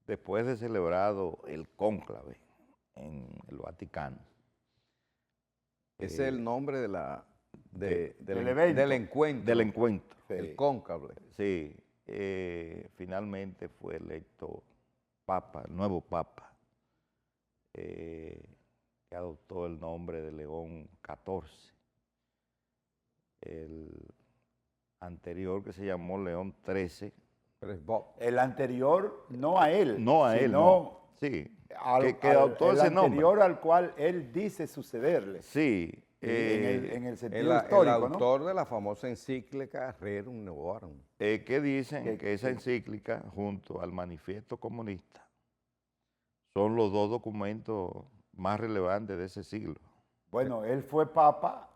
después de celebrado el cónclave en el Vaticano. Ese es el nombre de del evento. del encuentro. Del encuentro. Sí. El cónclave. Sí, finalmente fue electo Papa, el nuevo Papa, que adoptó el nombre de León XIV. El anterior, que se llamó León XIII. El anterior, no a él. No a él, sino no. Sí, que adoptó ese nombre. El anterior al cual él dice sucederle. Sí. En el sentido El histórico, autor de la famosa encíclica Rerum Novarum. Que dicen que esa encíclica, junto al Manifiesto Comunista, son los dos documentos más relevantes de ese siglo. Bueno, él fue papa,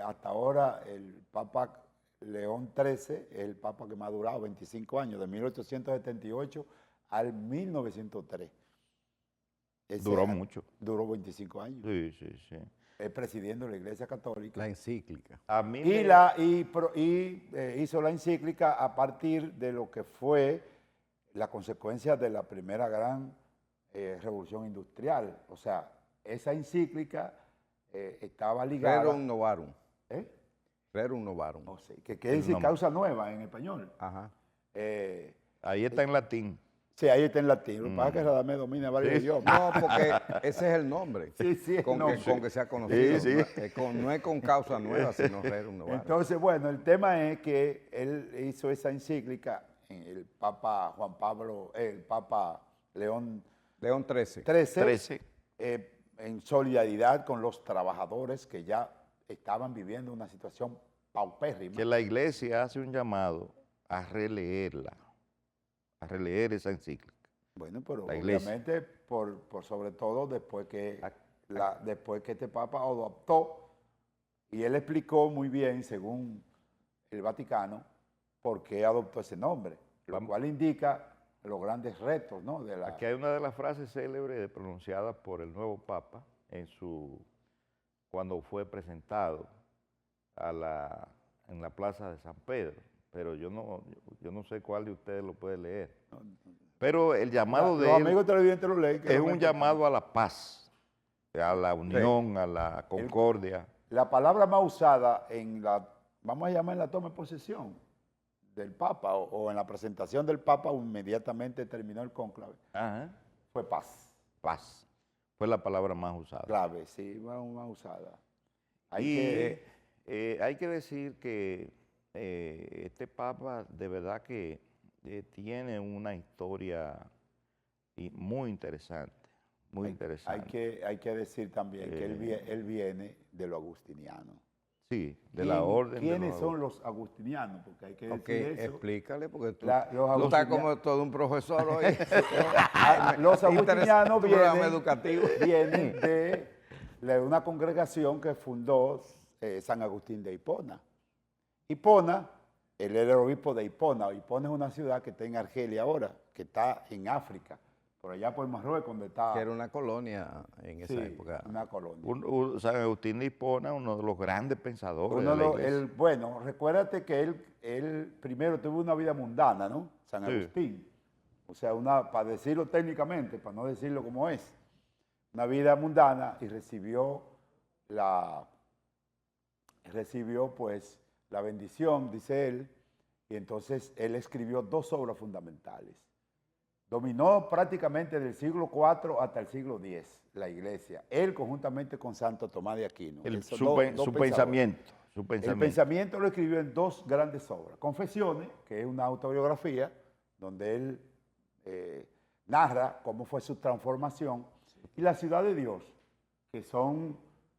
hasta ahora el Papa León XIII, el papa que más ha durado 25 años, de 1878 al 1903. Duró mucho. Duró 25 años. Sí, sí, sí. Presidiendo la Iglesia Católica. La encíclica. A mí hizo la encíclica a partir de lo que fue la consecuencia de la primera gran revolución industrial. O sea, esa encíclica estaba ligada... Rerum Novarum. ¿Eh? Rerum Novarum. Oh, sí, que quiere decir causa nueva en español. Ajá. Ahí está en latín. Sí, ahí está en latín. Lo que pasa es que Radamés domina varios idiomas. No, porque ese es el nombre. Sí, sí, con que sea conocido. Sí, sí. No es con causa nueva, sino Rerum Novarum. Entonces, bueno, el tema es que él hizo esa encíclica, el Papa Juan Pablo, el Papa León XIII. En solidaridad con los trabajadores que ya estaban viviendo una situación paupérrima. Que la Iglesia hace un llamado a releerla, a releer esa encíclica. Bueno, pero la Iglesia, obviamente, por sobre todo después que este Papa adoptó, y él explicó muy bien, según el Vaticano, por qué adoptó ese nombre, lo cual indica los grandes retos, ¿no? Aquí hay una de las frases célebres pronunciadas por el nuevo Papa cuando fue presentado en la plaza de San Pedro, pero yo no sé cuál de ustedes lo puede leer. Pero el llamado de él amigos televidentes lo leen, es un llamado a la paz, a la unión, a la concordia. La palabra más usada vamos a llamar en la toma de posesión del Papa o en la presentación del Papa, inmediatamente terminó el cónclave, fue paz. Paz. Fue la palabra más usada. Clave, sí, más usada. Hay que decir que este Papa de verdad que tiene una historia muy interesante, muy interesante. Hay que decir también que él viene de lo agustiniano. Sí, de la orden. ¿Quiénes son los agustinianos? Porque hay que decir eso. Explícale, porque tú estás como todo un profesor hoy. Los agustinianos vienen de una congregación que fundó San Agustín de Hipona. Hipona, él era el obispo de Hipona. Hipona es una ciudad que está en Argelia ahora, que está en África, por allá por Marruecos, donde está... Que era una colonia en esa época. Una colonia. San Agustín de Hipona, uno de los grandes pensadores de la iglesia. Bueno, recuérdate que él primero tuvo una vida mundana, ¿no? San Agustín. O sea, para decirlo técnicamente, para no decirlo como es, una vida mundana, y recibió pues la bendición, dice él, y entonces él escribió 2 obras fundamentales. Dominó prácticamente del siglo IV hasta el siglo X la iglesia. Él conjuntamente con Santo Tomás de Aquino. Su pensamiento. El pensamiento lo escribió en 2 grandes obras. Confesiones, que es una autobiografía, donde él narra cómo fue su transformación. Y la ciudad de Dios, que son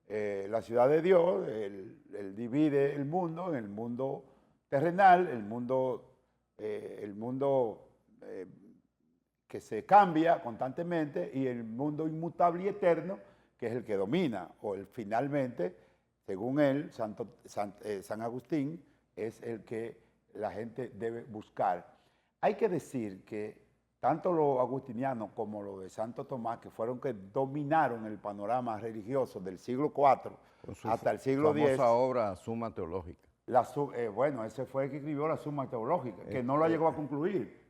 la ciudad de Dios, él divide el mundo en el mundo terrenal, el mundo que se cambia constantemente, y el mundo inmutable y eterno, que es el que domina, finalmente, según él, San Agustín, es el que la gente debe buscar. Hay que decir que tanto los agustinianos como los de Santo Tomás, que fueron que dominaron el panorama religioso del siglo IV hasta el siglo X. Famosa obra Suma Teológica. Bueno, ese fue el que escribió la Suma Teológica, que no la llegó a concluir.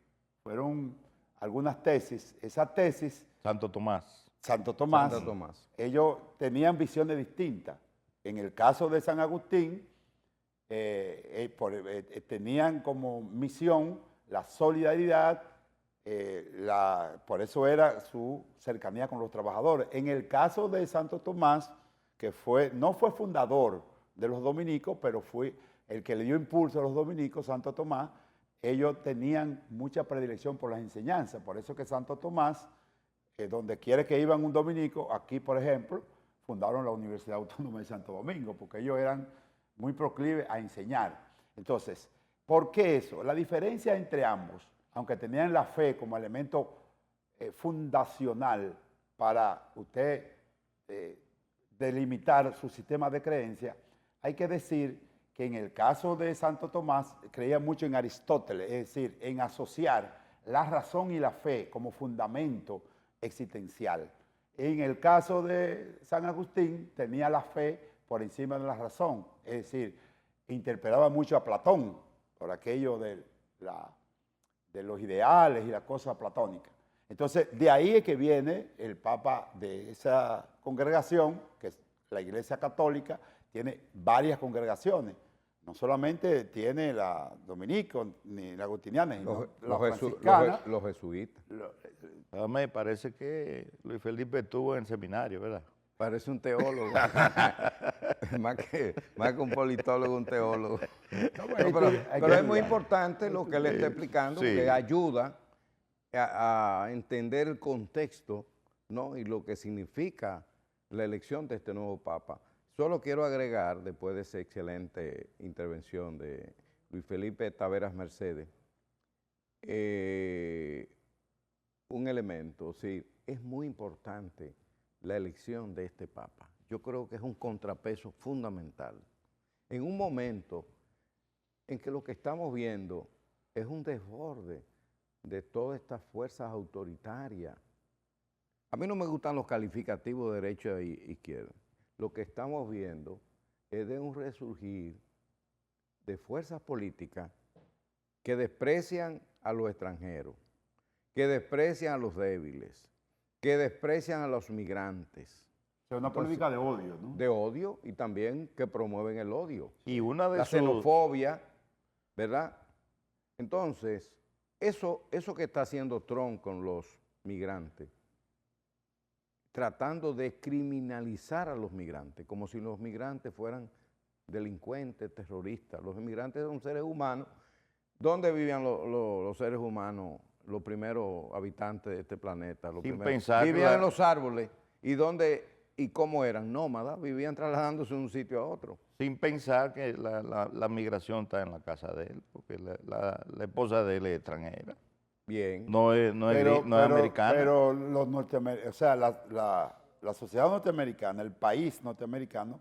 algunas tesis. Esa tesis, Santo Tomás. Santo Tomás, Santo Tomás. ellos tenían visiones distintas. En el caso de San Agustín, tenían como misión la solidaridad, por eso era su cercanía con los trabajadores. En el caso de Santo Tomás, que no fue fundador de los dominicos, pero fue el que le dio impulso a los dominicos, Santo Tomás, ellos tenían mucha predilección por las enseñanzas. Por eso que Santo Tomás, donde quiere que iban un dominico, aquí por ejemplo, fundaron la Universidad Autónoma de Santo Domingo, porque ellos eran muy proclives a enseñar. Entonces, ¿por qué eso? La diferencia entre ambos, aunque tenían la fe como elemento fundacional para usted delimitar su sistema de creencia, hay que decir que en el caso de Santo Tomás creía mucho en Aristóteles, es decir, en asociar la razón y la fe como fundamento existencial. En el caso de San Agustín tenía la fe por encima de la razón, es decir, interpelaba mucho a Platón por aquello de los ideales y las cosas platónicas. Entonces, de ahí es que viene el Papa de esa congregación, que es la Iglesia Católica, tiene varias congregaciones. No solamente tiene la dominico ni la agustiniana, sino la franciscana. Los jesuitas. Me parece que Luis Felipe estuvo en seminario, ¿verdad? Parece un teólogo. más que un politólogo, un teólogo. Pero es muy importante lo que le está explicando, Sí. que ayuda a entender el contexto, ¿no? Y lo que significa la elección de este nuevo Papa. Solo quiero agregar, después de esa excelente intervención de Luis Felipe Taveras Mercedes, un elemento, sí, es muy importante la elección de este Papa. Yo creo que es un contrapeso fundamental. En un momento en que lo que estamos viendo es un desborde de todas estas fuerzas autoritarias. A mí no me gustan los calificativos de derecha e izquierda. Lo que estamos viendo es de un resurgir de fuerzas políticas que desprecian a los extranjeros, que desprecian a los débiles, que desprecian a los migrantes. Es una política de odio, ¿no? De odio y también que promueven el odio. Y una de La sus... xenofobia, ¿verdad? Entonces, eso que está haciendo Trump con los migrantes, tratando de criminalizar a los migrantes, como si los migrantes fueran delincuentes, terroristas. Los inmigrantes son seres humanos. ¿Dónde vivían los seres humanos, los primeros habitantes de este planeta? Vivían en los árboles. ¿Y cómo eran? Nómadas, vivían trasladándose de un sitio a otro. Sin pensar que la migración está en la casa de él, porque la esposa de él es extranjera. Bien. No es americana. Pero los norteamericanos, o sea, la sociedad norteamericana, el país norteamericano,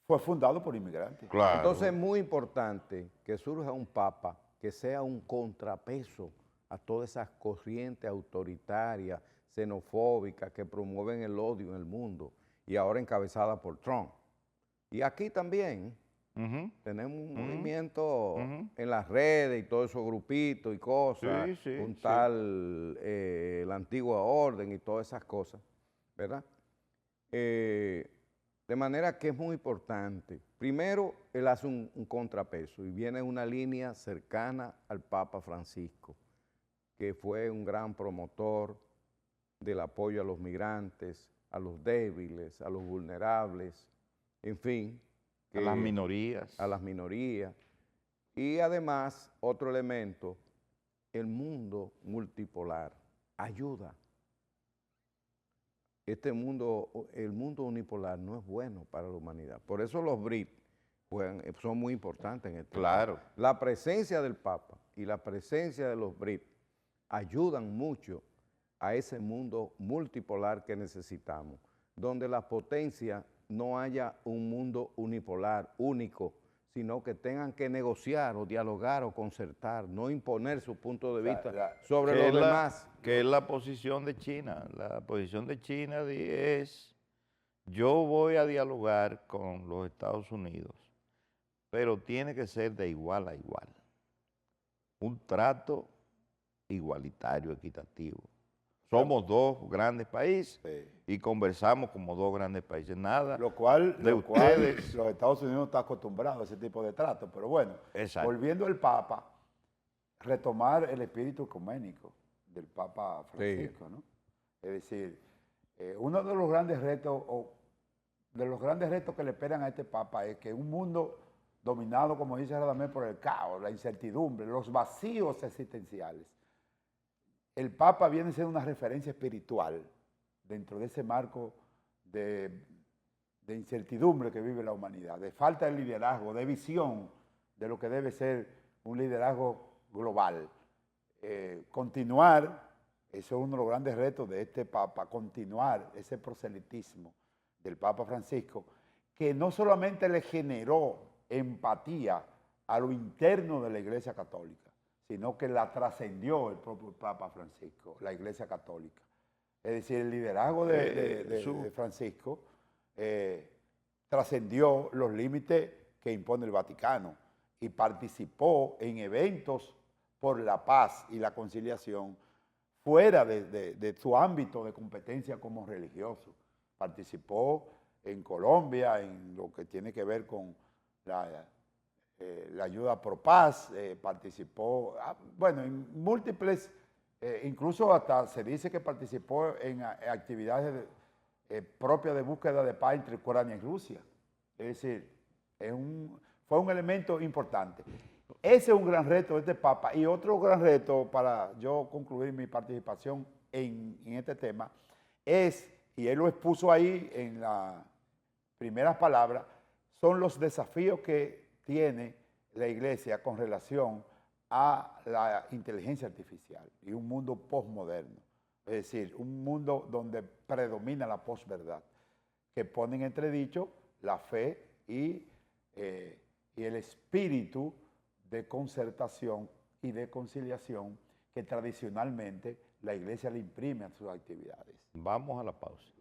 fue fundado por inmigrantes. Claro. Entonces es muy importante que surja un papa que sea un contrapeso a todas esas corrientes autoritarias, xenofóbicas que promueven el odio en el mundo y ahora encabezada por Trump. Y aquí también tenemos un movimiento en las redes y todos esos grupitos y cosas, tal la antigua orden y todas esas cosas, ¿verdad? De manera que es muy importante. Primero, él hace un contrapeso y viene una línea cercana al Papa Francisco, que fue un gran promotor del apoyo a los migrantes, a los débiles, a los vulnerables, en fin. A las minorías. A las minorías. Y además, otro elemento, el mundo multipolar ayuda. El mundo unipolar no es bueno para la humanidad. Por eso los BRIC son muy importantes en este Claro. tema. La presencia del Papa y la presencia de los BRIC ayudan mucho a ese mundo multipolar que necesitamos, donde la potencia no haya un mundo unipolar, único, sino que tengan que negociar o dialogar o concertar, no imponer su punto de vista sobre los demás. Que es la posición de China. La posición de China es, yo voy a dialogar con los Estados Unidos, pero tiene que ser de igual a igual. Un trato igualitario, equitativo. Somos dos grandes países y conversamos como dos grandes países. Nada Lo cual ustedes. los Estados Unidos no están acostumbrados a ese tipo de trato. Pero bueno, Exacto. volviendo al Papa, retomar el espíritu ecuménico del Papa Francisco, ¿no? Es decir, uno de los grandes retos, que le esperan a este Papa es que un mundo dominado, como dice Radamés, por el caos, la incertidumbre, los vacíos existenciales, el Papa viene a ser una referencia espiritual dentro de ese marco de incertidumbre que vive la humanidad, de falta de liderazgo, de visión de lo que debe ser un liderazgo global. Continuar, eso es uno de los grandes retos de este Papa, continuar ese proselitismo del Papa Francisco, que no solamente le generó empatía a lo interno de la Iglesia Católica, sino que la trascendió el propio Papa Francisco, la Iglesia Católica. Es decir, el liderazgo de Francisco trascendió los límites que impone el Vaticano y participó en eventos por la paz y la conciliación fuera de su ámbito de competencia como religioso. Participó en Colombia en lo que tiene que ver con la ayuda pro paz, participó, bueno, en múltiples, incluso hasta se dice que participó en actividades propias de búsqueda de paz entre Ucrania y Rusia. Es decir, fue un elemento importante. Ese es un gran reto de este Papa. Y otro gran reto para yo concluir mi participación en este tema es, y él lo expuso ahí en las primeras palabras, son los desafíos que tiene la Iglesia con relación a la inteligencia artificial y un mundo posmoderno. Es decir, un mundo donde predomina la posverdad, que pone en entredicho la fe y el espíritu de concertación y de conciliación que tradicionalmente la Iglesia le imprime a sus actividades. Vamos a la pausa.